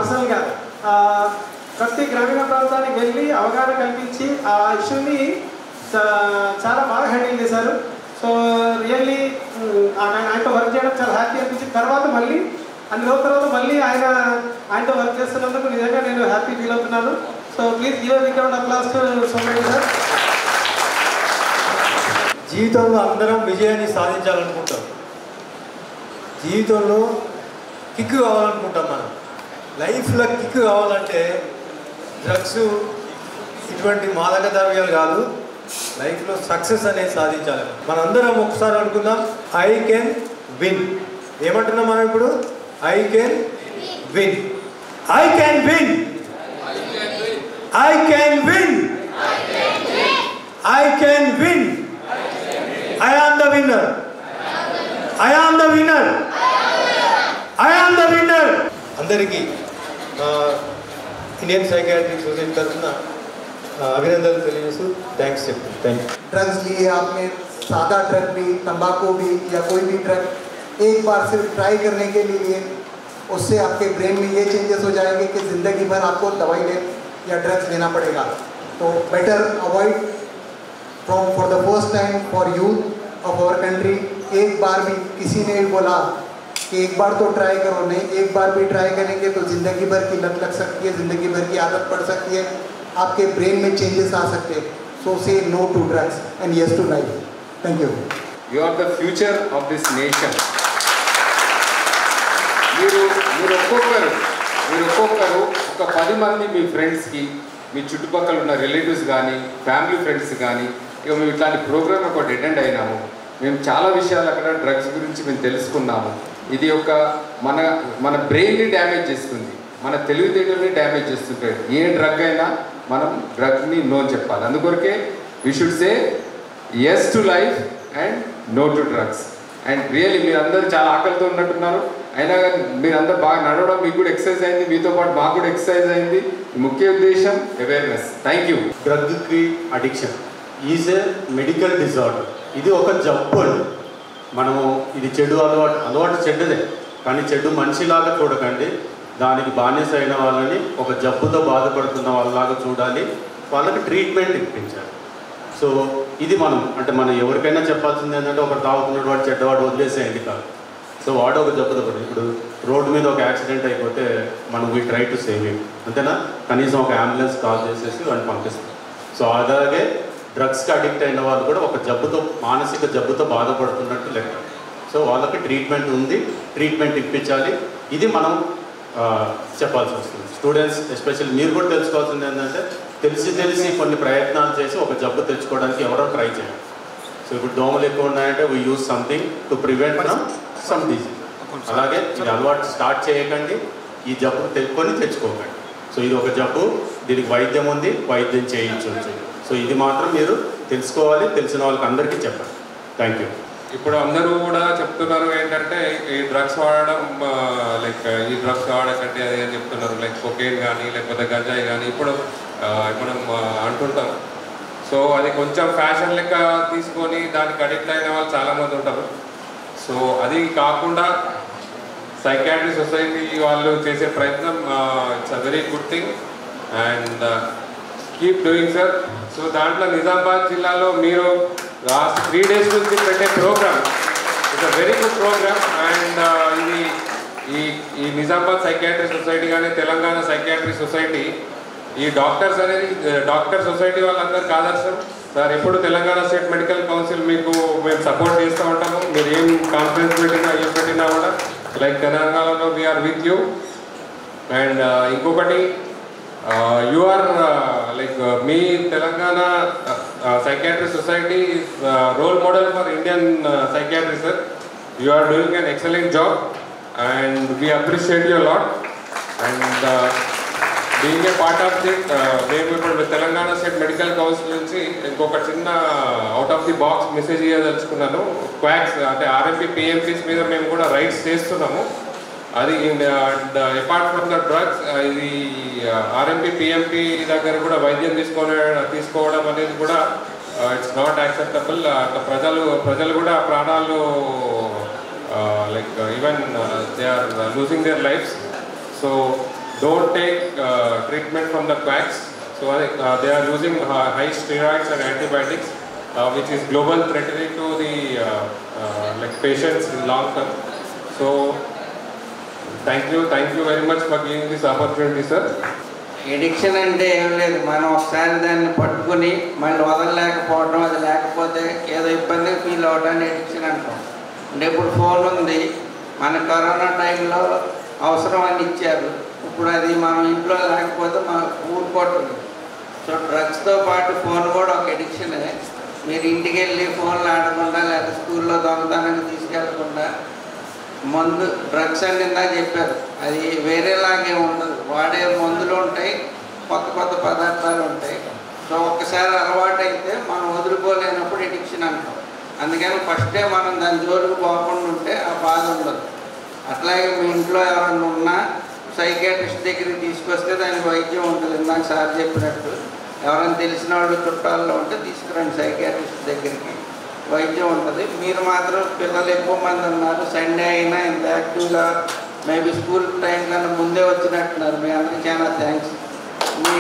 పర్సనల్గా ప్రతి గ్రామీణ ప్రాంతానికి వెళ్ళి అవగాహన కల్పించి ఆ ఇష్యూని చాలా బాగా హ్యాండిల్ చేశారు. సో రియల్లీ ఆయనతో వర్క్ చేయడం చాలా హ్యాపీ అనిపించింది. తర్వాత మళ్ళీ అన్ని రోజుల తర్వాత మళ్ళీ ఆయనతో వర్క్ చేస్తున్నందుకు నిజంగా నేను హ్యాపీ ఫీల్ అవుతున్నాను. So please give a big round of applause to Somareddy sir. జీవితంలో అందరం విజయాన్ని సాధించాలనుకుంటాం, జీవితంలో కిక్ కావాలనుకుంటాం. మనం లైఫ్లో కిక్ కావాలంటే డ్రగ్స్ ఇటువంటి మాదక ద్రవ్యాలు కాదు, లైఫ్లో సక్సెస్ అనేది సాధించాలి. మనందరం ఒకసారి అనుకుందాం, ఐ కెన్ విన్. ఏమంటున్నాం మనం ఇప్పుడు? I can win, I can win, I can win, I can win, I am the winner, I am the winner, I am the winner. అందరికీ ఇండియన్ సైకియాట్రిక్ సొసైటీ తరఫున अभिनंदन తెలియజేస్తూ థ్యాంక్స్ చెప్తాను. Thank you. Drugs लिए आपने, सादा drug भी, तंबाकू भी या कोई भी ड्रग एक बार सिर्फ ट्राई करने के लिए, उससे आपके ब्रेन में ये चेंजेस हो जाएंगे कि ज़िंदगी भर आपको दवाई ले या ड्रग्स लेना पड़ेगा. तो better avoid for the first time for youth of our country. एक बार भी किसी ने बोला कि एक बार तो ट्राई करो, नहीं एक बार भी ट्राई करेंगे तो ज़िंदगी भर की लत लग सकती है, ज़िंदगी भर की आदत पड़ सकती है, आपके ब्रेन में चेंजेस आ सकते हैं. So say no to drugs and yes to life. Thank you. You are the future of this nation. మీరు ఒక్కొక్కరు ఒక 10 మంది మీ ఫ్రెండ్స్కి, మీ చుట్టుపక్కల ఉన్న రిలేటివ్స్ కానీ, ఫ్యామిలీ ఫ్రెండ్స్ కానీ, ఇక మేము ఇట్లాంటి ప్రోగ్రామ్ ఒకటి అటెండ్ అయినాము, మేము చాలా విషయాలు అక్కడ డ్రగ్స్ గురించి మేము తెలుసుకున్నాము. ఇది ఒక మన బ్రెయిన్ని డ్యామేజ్ చేస్తుంది, మన తెలివితేటల్ని డ్యామేజ్ చేస్తుంటాడు. ఏ డ్రగ్ అయినా మనం డ్రగ్ని నో చెప్పాలి. అందుకొరకే we should say yes to life and no to drugs. And really మీరందరూ చాలా ఆకలితో ఉన్నట్టున్నారు, అయినా కానీ మీరందరూ బాగా నడవడం, మీకు కూడా ఎక్సర్సైజ్ అయింది, మీతో పాటు మాకు కూడా ఎక్సర్సైజ్ అయింది. ముఖ్య ఉద్దేశం అవేర్నెస్. Thank you. డ్రగ్కి addiction is a medical disorder. ఇది ఒక జబ్బు అండి. మనము ఇది చెడు అలవాటు చెడ్డదే, కానీ చెడు మనిషిలాగా చూడకండి. దానికి బానిస అయిన వాళ్ళని ఒక జబ్బుతో బాధపడుతున్న వాళ్ళలాగా చూడాలి, వాళ్ళకి ట్రీట్మెంట్ ఇప్పించాలి. సో ఇది మనం ఎవరికైనా చెప్పాల్సింది ఏంటంటే, ఒకరు తాగుతున్నాడు వాడు చెడ్డవాడు వదిలేసేయండి కాదు. సో వాడు ఒక జబ్బుతో పడి, ఇప్పుడు రోడ్డు మీద ఒక యాక్సిడెంట్ అయిపోతే మనం we try to save him, అంతేనా? కనీసం ఒక అంబులెన్స్ కాల్ చేసేసి వాడిని పంపిస్తాం. సో అలాగే డ్రగ్స్కి అడిక్ట్ అయిన వాళ్ళు కూడా ఒక జబ్బుతో, మానసిక జబ్బుతో బాధపడుతున్నట్టు లెక్క. సో వాళ్ళకి ట్రీట్మెంట్ ఉంది, ట్రీట్మెంట్ ఇప్పించాలి. ఇది మనం చెప్పాల్సి వస్తుంది. స్టూడెంట్స్ ఎస్పెషల్లీ మీరు కూడా తెలుసుకోవాల్సింది ఏంటంటే, తెలిసి కొన్ని ప్రయత్నాలు చేసి ఒక జబ్బు తెచ్చుకోవడానికి ఎవరో ట్రై చేయాలి. సో ఇప్పుడు దోమలు ఎక్కువ ఉన్నాయంటే we use something to prevent from some disease. అలాగే ఇది అలవాటు స్టార్ట్ చేయకండి, ఈ జబ్బు తెచ్చుకోకండి. సో ఇది ఒక జబ్బు, దీనికి వైద్యం ఉంది, వైద్యం చేయించవచ్చు. సో ఇది మాత్రం మీరు తెలుసుకోవాలి, తెలిసిన వాళ్ళకి అందరికీ చెప్పండి. Thank you. ఇప్పుడు అందరూ కూడా చెప్తున్నారు ఏంటంటే, ఈ డ్రగ్స్ వాడడం ఈ డ్రగ్స్ వాడకంటే అది అని చెప్తున్నారు. కొకైన్ కానీ లేకపోతే గంజాయి కానీ ఇప్పుడు మనం అంటుంటాం. సో అది కొంచెం ఫ్యాషన్ లెక్క తీసుకొని దానికి అడిక్ట్ అయిన వాళ్ళు చాలామంది ఉంటారు. సో అది కాకుండా సైకాట్రీ సొసైటీ వాళ్ళు చేసే ప్రయత్నం it's a very good thing and keep doing sir. So దాంట్లో నిజామాబాద్ జిల్లాలో మీరు లాస్ట్ 3 days నుంచి పెట్టే programme it's a very good programme. And ఇది ఈ నిజామాబాద్ సైకాట్రీ సొసైటీ కానీ తెలంగాణ సైకాట్రీ సొసైటీ, ఈ డాక్టర్స్ అనేది డాక్టర్ సొసైటీ వాళ్ళందరికీ ఆదర్శం సార్. ఎప్పుడు తెలంగాణ స్టేట్ మెడికల్ కౌన్సిల్ మేము సపోర్ట్ చేస్తూ ఉంటాము. మీరు ఏం కాన్ఫరెన్స్ పెట్టినా కూడా తెలంగాణలో వీఆర్ విత్ యూ. అండ్ ఇంకొకటి you are me Telangana Psychiatry Society is role model for Indian psychiatry sir. You are doing an excellent job and we appreciate you a lot. And being a part of it, మేము ఇప్పుడు Telangana state medical council నుంచి ఇంకొక చిన్న out of the box message ఇవ్వదలుచుకున్నాను. Quacks అంటే RMP PMPs మీద మేము కూడా రైట్స్ చేస్తున్నాము. అది అపార్ట్ ఫ్రమ్ ద డ్రగ్స్ ఇది ఆర్ఎంపీ పిఎంపీ దగ్గర కూడా వైద్యం తీసుకోవడం అనేది కూడా ఇట్స్ నాట్ యాక్సెప్టబుల్. ప్రజలు కూడా ప్రాణాలు even they are losing their lives. So don't take treatment from the quacks. So they are using high steroids and antibiotics, which is global threatening to the like patients in long term. So thank you very much for giving this opportunity, sir. Addiction అంటే ఏం లేదు, మనం ఒకసారి దాన్ని పట్టుకుని మళ్ళీ వదలలేకపోవడం, అది లేకపోతే ఏదో ఇబ్బంది ఫీల్ అవ్వడానికి ఎడిక్షన్ అంటాం. అంటే ఇప్పుడు ఫోన్ ఉంది, మన కరోనా టైంలో అవసరం అని ఇచ్చారు, ఇప్పుడు అది మనం ఇంట్లో లేకపోతే మనం ఊరుకోవట్లేదు. సో డ్రగ్స్తో పాటు ఫోన్ కూడా ఒక ఎడిక్షనే. మీరు ఇంటికి వెళ్ళి ఫోన్లు ఆడకుండా లేదా స్కూల్లో దొంగతనానికి తీసుకెళ్లకుండా మందు డ్రగ్స్ అని ఇందాక చెప్పారు, అది వేరేలాగే ఉండదు. వాడే మందులు ఉంటాయి, కొత్త పదార్థాలు ఉంటాయి. సో ఒక్కసారి అలవాటు అయితే మనం వదులుకోలేనప్పుడు ఎడిక్షన్ అంటాం. అందుకని ఫస్టే మనం దాని జోలికి పోకుండా ఉంటే ఆ బాధ ఉండదు. అట్లాగే మీ ఇంట్లో ఎవరైనా ఉన్నా సైకియాట్రిస్ట్ దగ్గరికి తీసుకొస్తే దానికి వైద్యం ఉంటుంది. ఇందాక సార్ చెప్పినట్టు ఎవరైనా తెలిసిన వాళ్ళు చుట్టాల్లో ఉంటే తీసుకురండి సైకియాట్రిస్ట్ దగ్గరికి, వైద్యం ఉంటుంది. మీరు మాత్రం పిల్లలు ఎక్కువ మంది ఉన్నారు, సండే అయినా ఇంత యాక్టివ్గా మేబీ స్కూల్ టైం కన్నా ముందే వచ్చినట్టున్నారు. మీ అందరికీ చాలా థ్యాంక్స్. మీ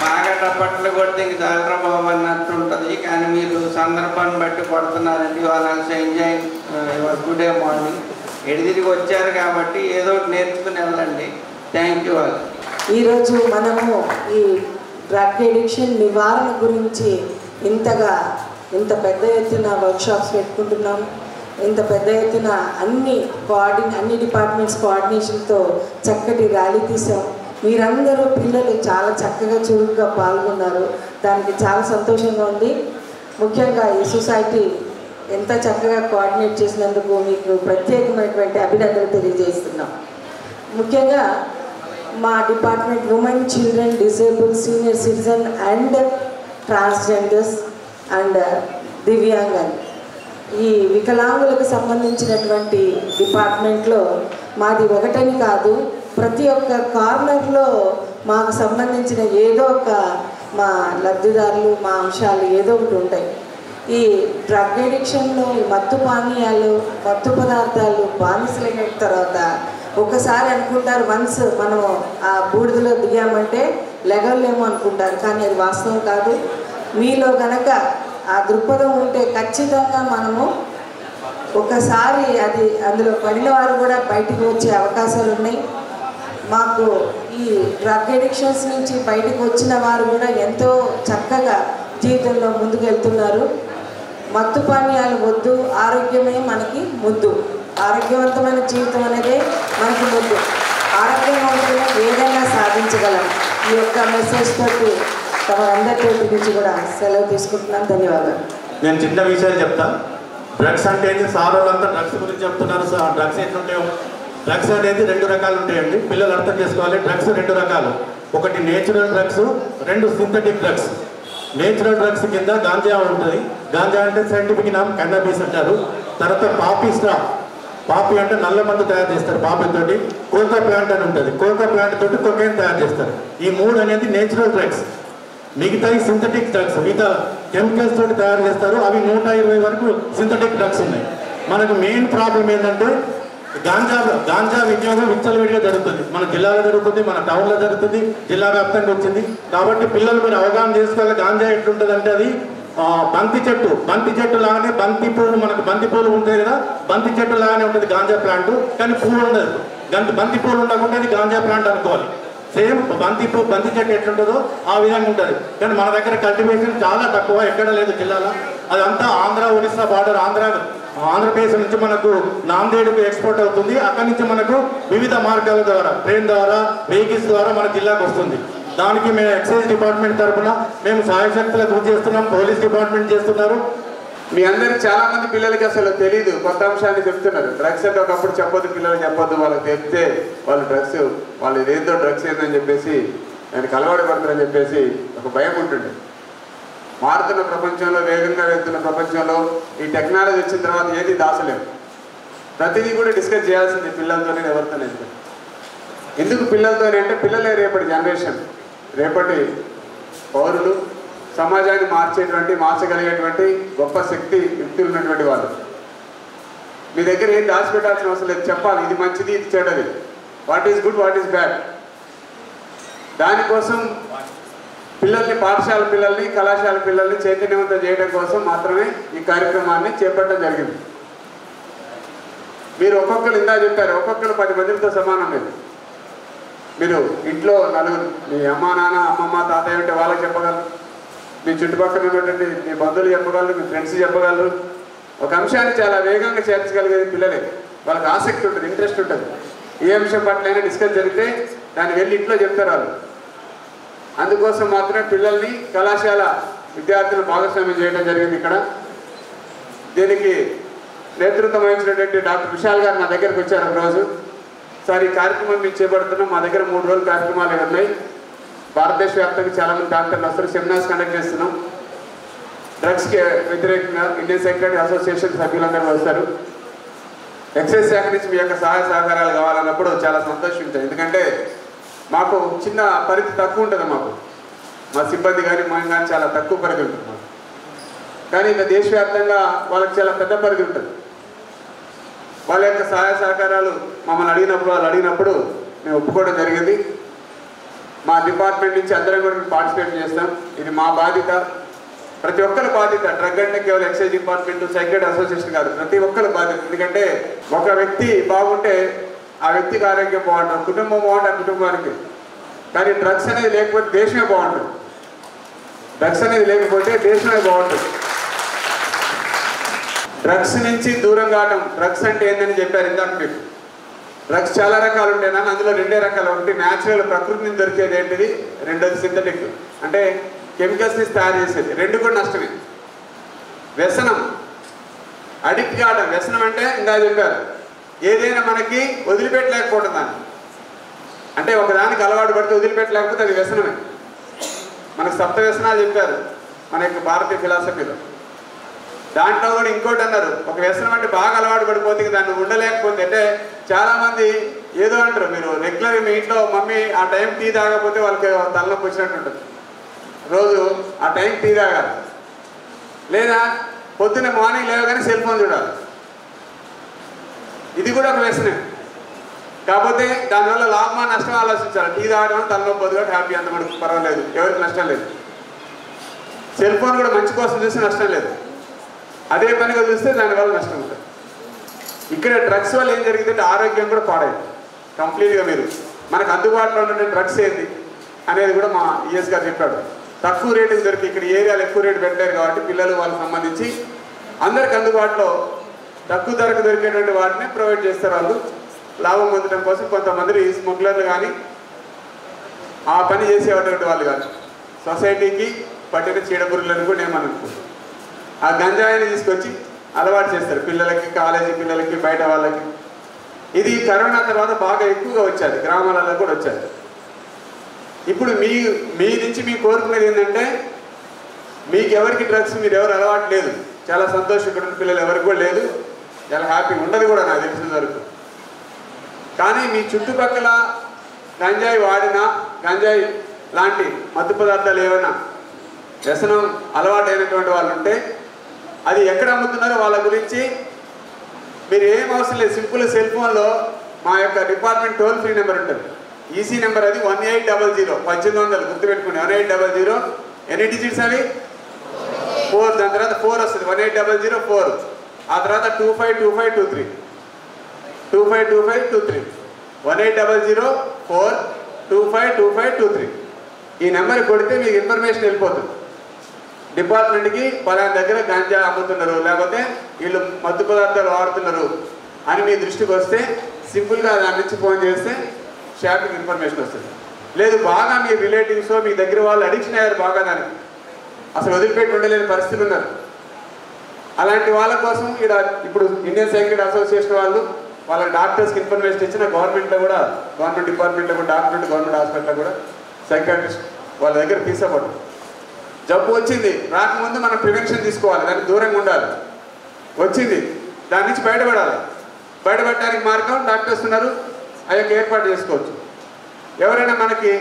బాగా టప్పట్లు కొడితే ఇంక చాలా బాబు అన్నట్టు ఉంటుంది, కానీ మీరు సందర్భాన్ని బట్టి కొడుతున్నారండి. వాళ్ళు also enjoying your today morning. ఎడిదిరిగి వచ్చారు కాబట్టి ఏదో ఒకటి నేర్చుకుని వెళ్ళండి. థ్యాంక్ యూ వాళ్ళు. ఈరోజు మనము ఈ డ్రగ్ ఎడిక్షన్ నివారణ గురించి ఇంత పెద్ద ఎత్తున వర్క్షాప్స్ పెట్టుకుంటున్నాం. ఇంత పెద్ద ఎత్తున అన్ని డిపార్ట్మెంట్స్ కోఆర్డినేషన్తో చక్కటి ర్యాలీ తీసాం. మీరందరూ పిల్లలు చాలా చక్కగా చురుగ్గా పాల్గొన్నారు, దానికి చాలా సంతోషంగా ఉంది. ముఖ్యంగా ఈ సొసైటీ ఎంత చక్కగా కోఆర్డినేట్ చేసినందుకు మీకు ప్రత్యేకమైనటువంటి అభినందనలు తెలియజేస్తున్నాం. ముఖ్యంగా మా department women, children, disabled, senior citizen and transgenders and దివ్యాంగన్, ఈ వికలాంగులకు సంబంధించినటువంటి డిపార్ట్మెంట్లో మాది ఒకటని కాదు, ప్రతి ఒక్క కార్నర్లో మాకు సంబంధించిన ఏదో ఒక మా లబ్ధిదారులు, మా అంశాలు ఏదో ఒకటి ఉంటాయి. ఈ డ్రగ్ ఎడిక్షన్లో ఈ మత్తు పానీయాలు, మత్తు పదార్థాలు బానిసలైన తర్వాత ఒకసారి అనుకుంటారు, వన్స్ మనము ఆ బూడిదలో దిగామంటే లెగలేమో అనుకుంటారు, కానీ అది వాస్తవం కాదు. మీలో గనక ఆ దృక్పథం ఉంటే ఖచ్చితంగా మనము ఒకసారి అందులో పడిన వారు కూడా బయటకు వచ్చే అవకాశాలు ఉన్నాయి. మాకు ఈ డ్రగ్ ఎడిక్షన్స్ నుంచి బయటకు వచ్చిన వారు కూడా ఎంతో చక్కగా జీవితంలో ముందుకు వెళ్తున్నారు. మత్తు పానీయాలు వద్దు, ఆరోగ్యమే మనకి ముద్దు. ఆరోగ్యవంతమైన జీవితం అనేది మనకి ముద్దు. ఆరోగ్యవంతంగా ఏదైనా సాధించగలం. ఈ యొక్క మెసేజ్ తోటి తమరందరితో నుంచి కూడా సెలవు తీసుకుంటున్నాను. ధన్యవాదాలు. నేను చిన్న విషయాలు చెప్తాను. డ్రగ్స్ అంటే ఏంటి? సార్ వాళ్ళంతా డ్రగ్స్ గురించి చెప్తున్నారు. డ్రగ్స్ ఎట్లుంటాయో, డ్రగ్స్ అనేది 2 రకాలు ఉంటాయండి, పిల్లలు అర్థం చేసుకోవాలి. డ్రగ్స్ 2 రకాలు, ఒకటి natural drugs, 2 synthetic drugs. Natural drugs కింద గాంజా ఉంటుంది. గాంజా అంటే సైంటిఫిక్ నామ్ కన్నాబీస్ అంటారు. తర్వాత పాపీ స్టాప్, పాపీ అంటే నల్ల మందు తయారు చేస్తారు పాపీ తోటి. కోకా ప్లాంట్ అని ఉంటుంది, కోకా ప్లాంట్ తోటి కొకైన్ తయారు చేస్తారు. ఈ 3 అనేది నేచురల్ డ్రగ్స్. మిగతా సింథటిక్ డ్రగ్స్, మిగతా కెమికల్స్ తోటి తయారు చేస్తారు. అవి 120 వరకు సింథటిక్ డ్రగ్స్ ఉన్నాయి. మనకు మెయిన్ ప్రాబ్లం ఏంటంటే గాంజా వినియోగం విచ్చలవిడిగా జరుగుతుంది. మన జిల్లాలో జరుగుతుంది, మన టౌన్లో జరుగుతుంది, జిల్లా వ్యాప్తంగా వచ్చింది. కాబట్టి పిల్లలు మీరు అవగాహన చేసుకోవాలి. గాంజా ఎట్లుంటుంది అంటే అది బంతి చెట్టు లాగానే, బంతి పూలు, మనకు బంతి పూలు ఉంటాయి కదా, బంతి చెట్టు లాగానే ఉంటుంది గాంజా ప్లాంట్, కానీ పూలు ఉండదు. బంతి పూలు ఉండకుండా అది గాంజా ప్లాంట్ అనుకోవాలి. సేమ్ బంతి చెట్టు ఎట్లుంటుందో ఆ విధంగా ఉంటుంది. కానీ మన దగ్గర కల్టివేషన్ చాలా తక్కువ, ఎక్కడ లేదు జిల్లాలో. అదంతా ఆంధ్ర ఒరిస్సా బార్డర్, ఆంధ్రప్రదేశ్ నుంచి మనకు నాందేడ్కు ఎక్స్పోర్ట్ అవుతుంది. అక్కడి నుంచి మనకు వివిధ మార్గాల ద్వారా, ట్రైన్ ద్వారా, వెహికల్స్ ద్వారా మన జిల్లాకు వస్తుంది. దానికి మేము ఎక్సైజ్ డిపార్ట్మెంట్ తరఫున మేము సహాయశక్తులు కృషి చేస్తున్నాం, పోలీస్ డిపార్ట్మెంట్ చేస్తున్నారు. మీ అందరికి చాలా మంది పిల్లలకి అసలు తెలియదు, కొత్త అంశాన్ని చెప్తున్నారు. డ్రగ్స్ అంటే ఒకప్పుడు చెప్పొద్దు, పిల్లలు చెప్పొద్దు, వాళ్ళకి చెప్తే వాళ్ళు ఏదో డ్రగ్స్ ఏందని చెప్పేసి దానికి అలవాటు పడతారని చెప్పేసి ఒక భయం ఉంటుంది. మారుతున్న ప్రపంచంలో, వేగంగా వెళ్తున్న ప్రపంచంలో ఈ టెక్నాలజీ వచ్చిన తర్వాత ఏది దాచలేము. ప్రతిదీ కూడా డిస్కస్ చేయాల్సింది పిల్లలతోనే, ఎవరితోనే. ఎందుకు పిల్లలతోనే అంటే పిల్లలే రేపటి జనరేషన్, రేపటి పౌరులు, సమాజాన్ని మార్చగలిగేటువంటి గొప్ప శక్తి, యుక్తులు ఉన్నటువంటి వాళ్ళు. మీ దగ్గర ఏం దాచిపెట్టాల్సిన అవసరం లేదు, చెప్పాలి ఇది మంచిది ఇది చెడ్డది, what is good what is bad. దానికోసం పిల్లల్ని, పాఠశాల పిల్లల్ని, కళాశాల పిల్లల్ని చైతన్యవంతం చేయడం కోసం మాత్రమే ఈ కార్యక్రమాన్ని చేపట్టడం జరిగింది. మీరు ఒక్కొక్కరు ఇందా చెప్పారు, ఒక్కొక్కరు 10 మందితో సమానం లేదు. మీరు ఇంట్లో నలుగురు, మీ అమ్మ నాన్న అమ్మమ్మ తాతయ్య ఉంటే వాళ్ళకి చెప్పగలరు, మీ చుట్టుపక్కల ఉన్నటువంటి మీ బంధువులు చెప్పగలరు, మీ ఫ్రెండ్స్ చెప్పగలరు. ఒక అంశాన్ని చాలా వేగంగా చేర్చగలిగేది పిల్లలే. వాళ్ళకి ఆసక్తి ఉంటుంది, ఇంట్రెస్ట్ ఉంటుంది. ఏ అంశం పట్లైనా డిస్కస్ జరిగితే దాన్ని వెళ్ళి ఇంట్లో చెప్తారు వాళ్ళు. అందుకోసం మాత్రమే పిల్లల్ని, కళాశాల విద్యార్థులను భాగస్వామ్యం చేయడం జరిగింది ఇక్కడ. దీనికి నేతృత్వం వహించినటువంటి డాక్టర్ విశాల్ గారు నా దగ్గరకు వచ్చారు ఒకరోజు. సార్ ఈ కార్యక్రమం మేము చేపడుతున్నాం, మా దగ్గర 3 రోజుల కార్యక్రమాలు ఉన్నాయి, భారతదేశ వ్యాప్తంగా చాలామంది డాక్టర్లు వస్తారు, సెమినార్స్ కండక్ట్ చేస్తున్నాం, డ్రగ్స్కి వ్యతిరేకంగా ఇండియన్ సైకియాట్రిక్ అసోసియేషన్ సభ్యులందరూ వస్తారు, ఎక్సైజ్ శాఖ నుంచి మీ యొక్క సహాయ సహకారాలు కావాలన్నప్పుడు చాలా సంతోషించాం. ఎందుకంటే మాకు చిన్న పరిధి తక్కువ ఉంటుంది, మా సిబ్బంది కానీ మేము కానీ చాలా తక్కువ పరిధి ఉంటుంది మాకు. కానీ ఇంకా దేశవ్యాప్తంగా వాళ్ళకి చాలా పెద్ద పరిధి ఉంటుంది. వాళ్ళ యొక్క సహాయ సహకారాలు మమ్మల్ని అడిగినప్పుడు మేము ఒప్పుకోవడం జరిగింది. మా డిపార్ట్మెంట్ నుంచి అందరం కూడా పార్టిసిపేట్ చేస్తాం. ఇది మా బాధ్యత, ప్రతి ఒక్కరి బాధ్యత. డ్రగ్ అంటే కేవలం ఎక్సైజ్ డిపార్ట్మెంట్, సైకియాట్రిక్ అసోసియేషన్ కాదు, ప్రతి ఒక్కరి బాధ్యత. ఎందుకంటే ఒక వ్యక్తి బాగుంటే ఆ వ్యక్తికి ఆరోగ్యం బాగుంటుంది, కుటుంబం బాగుంటుంది ఆ కుటుంబానికి. కానీ డ్రగ్స్ అనేది లేకపోతే దేశమే బాగుంటుంది, డ్రగ్స్ అనేది లేకపోతే దేశమే బాగుంటుంది. డ్రగ్స్ నుంచి దూరం కావడం, డ్రగ్స్ అంటే ఏందని చెప్పారు ఇందాక మీకు. డ్రగ్స్ చాలా రకాలు ఉంటాయి, అందులో 2 రకాలు. ఒకటి న్యాచురల్, ప్రకృతి నుంచి దొరికేది ఏంటిది, రెండోది సింథటిక్ అంటే కెమికల్స్ నుంచి తయారు చేసేది. 2 కూడా నష్టమే. వ్యసనం, అడిక్ట్ కావడం. వ్యసనం అంటే ఇందా చెప్పారు, ఏదైనా మనకి వదిలిపెట్టలేకపోవడం దాన్ని. అంటే ఒకదానికి అలవాటు పడితే వదిలిపెట్టలేకపోతే అది వ్యసనమే. మనకు 7 వ్యసనాలు చెప్పారు మన యొక్క భారతీయ ఫిలాసఫీలో. దాంట్లో కూడా ఇంకోటి అన్నారు, ఒక వ్యసనం అంటే బాగా అలవాటు పడిపోతే దాన్ని ఉండలేకపోతే. అంటే చాలామంది ఏదో అంటారు, మీరు రెగ్యులర్గా మీ ఇంట్లో మమ్మీ ఆ టైం టీ తాగకపోతే వాళ్ళకి తలనొప్పి వచ్చినట్టు ఉంటుంది, రోజు ఆ టైం టీ తాగాలి. లేదా పొద్దున్న మార్నింగ్ లేవగానే సెల్ ఫోన్ చూడాలి, ఇది కూడా ఒక వ్యసనం. కాకపోతే దానివల్ల లాభమా నష్టం ఆలోచించాలి. టీ తాగడం తలనొప్పి పోదు కాబట్టి హ్యాపీ, అంత మనకు పర్వాలేదు, ఎవరికి నష్టం లేదు. సెల్ ఫోన్ కూడా మంచి కోసం చూస్తే నష్టం లేదు, అదే పనిగా చూస్తే దానివల్ల నష్టం ఉంటుంది. ఇక్కడ డ్రగ్స్ వల్ల ఏం జరిగిందంటే ఆరోగ్యం కూడా పాడైంది కంప్లీట్గా. మీరు మనకు అందుబాటులో ఉన్న డ్రగ్స్ ఏంటి అనేది కూడా మా ఈఎస్ గారు చెప్పాడు. తక్కువ రేటుకి దొరికి, ఇక్కడ ఏరియాలో ఎక్కువ రేటు పెట్టారు కాబట్టి పిల్లలు వాళ్ళకి సంబంధించి అందరికి అందుబాటులో తక్కువ ధరకు దొరికేటువంటి వాటిని ప్రొవైడ్ చేస్తారు వాళ్ళు, లాభం పొందడం కోసం. కొంతమంది స్మగ్లర్లు కానీ ఆ పని చేసేటువంటి వాళ్ళు కానీ సొసైటీకి పట్టిన చీడపురుగులను కూడా ఏమనుకుంటారు, ఆ గంజాయిని తీసుకొచ్చి అలవాటు చేస్తారు పిల్లలకి, కాలేజీ పిల్లలకి, బయట వాళ్ళకి. ఇది కరోనా తర్వాత బాగా ఎక్కువగా వచ్చేది, గ్రామాలలో కూడా వచ్చేది. ఇప్పుడు మీ నుంచి మీ కోరుకునేది ఏంటంటే, మీకు ఎవరికి డ్రగ్స్ మీరు ఎవరు అలవాటు లేదు, చాలా సంతోషం. ఇక్కడ ఉన్న పిల్లలు ఎవరికి కూడా లేదు, చాలా హ్యాపీ ఉండదు కూడా నాకు తెలిసిన వరకు. కానీ మీ చుట్టుపక్కల గంజాయి వాడినా, గంజాయి లాంటి మత్తు పదార్థాలు ఏమైనా వ్యసనం అలవాటైనటువంటి వాళ్ళు ఉంటే అది ఎక్కడ అమ్ముతున్నారో వాళ్ళ గురించి మీరు ఏం అవసరం లేదు. సింపుల్ సెల్ ఫోన్లో మా యొక్క డిపార్ట్మెంట్ టోల్ ఫ్రీ నెంబర్ ఉంటుంది, ఈసీ నెంబర్. అది 1800, 1800 గుర్తుపెట్టుకోండి. 1800 ఎన్ని డిజిట్స్ అవి? 4. దాని తర్వాత 4 వస్తుంది, 1800 4. ఆ తర్వాత 252523 252523 1800 4 252523. ఈ నెంబర్ కొడితే మీకు ఇన్ఫర్మేషన్ వెళ్ళిపోతుంది. డిపార్ట్మెంట్కి పలానా దగ్గర గంజా అమ్ముతున్నారు, లేకపోతే వీళ్ళు మత్తు పదార్థాలు వాడుతున్నారు అని మీ దృష్టికి వస్తే సింపుల్గా దాని నుంచి ఫోన్ చేస్తే షాప్కి ఇన్ఫర్మేషన్ వస్తుంది. లేదు బాగా మీ రిలేటివ్స్ మీ దగ్గర వాళ్ళు అడిక్షన్ అయ్యారు బాగా, దానికి అసలు వదిలిపెట్టి ఉండలేని పరిస్థితులు ఉన్నారు. అలాంటి వాళ్ళ కోసం ఇక్కడ ఇప్పుడు ఇండియన్ సైకియాట్రిక్ అసోసియేషన్ వాళ్ళు వాళ్ళ డాక్టర్స్కి ఇన్ఫర్మేషన్ ఇచ్చిన గవర్నమెంట్లో కూడా, గవర్నమెంట్ డిపార్ట్మెంట్లో కూడా, డాక్టర్ గవర్నమెంట్ హాస్పిటల్లో కూడా సైకియాట్రిస్ట్ వాళ్ళ దగ్గర తీసుకోబడు. జబ్బు వచ్చింది రాకముందు మనం ప్రివెన్షన్ తీసుకోవాలి, దానికి దూరంగా ఉండాలి. వచ్చింది దాని నుంచి బయటపడాలి. బయటపడడానికి మార్గం డాక్టర్స్ ఉన్నారు, ఆ యొక్క ఏర్పాటు చేసుకోవచ్చు. ఎవరైనా మనకి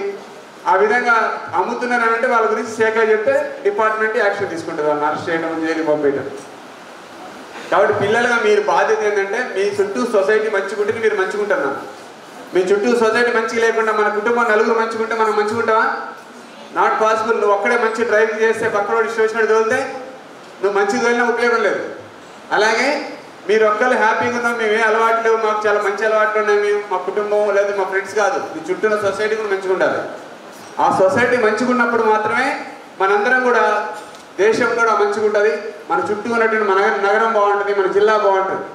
ఆ విధంగా అమ్ముతున్నారంటే వాళ్ళ గురించి సేకగా చెప్తే డిపార్ట్మెంట్ యాక్షన్ తీసుకుంటుంది, వాళ్ళని అరెస్ట్ చేయడం, జైలు పంపేయడం. కాబట్టి పిల్లలుగా మీరు బాధ్యత ఏంటంటే మీ చుట్టూ సొసైటీ మంచిగుంటే మీరు మంచిగుంటున్నారు. మీ చుట్టూ సొసైటీ మంచిగా లేకుండా మన కుటుంబం నలుగురు మంచిగుంటే మనం మంచిగుంటావా? Not possible. నువ్వు ఒక్కడే మంచి డ్రైవింగ్ చేస్తే పక్కన వాడు ఇష్టం తోలితే నువ్వు మంచిగా తోలినా ఉపయోగం లేదు. అలాగే మీరు ఒక్కరు హ్యాపీగా ఉన్నాం, మేము ఏ అలవాట్లు మాకు చాలా మంచి అలవాట్లు ఉన్నాయి, మేము మా కుటుంబం లేదా మా ఫ్రెండ్స్ కాదు, మీ చుట్టూ ఉన్న సొసైటీ కూడా మంచిగా ఉండాలి. ఆ సొసైటీ మంచిగా ఉన్నప్పుడు మాత్రమే మనందరం కూడా దేశం కూడా మంచిగా ఉంటుంది, మన చుట్టూ ఉన్నటువంటి మన నగరం బాగుంటుంది, మన జిల్లా బాగుంటుంది.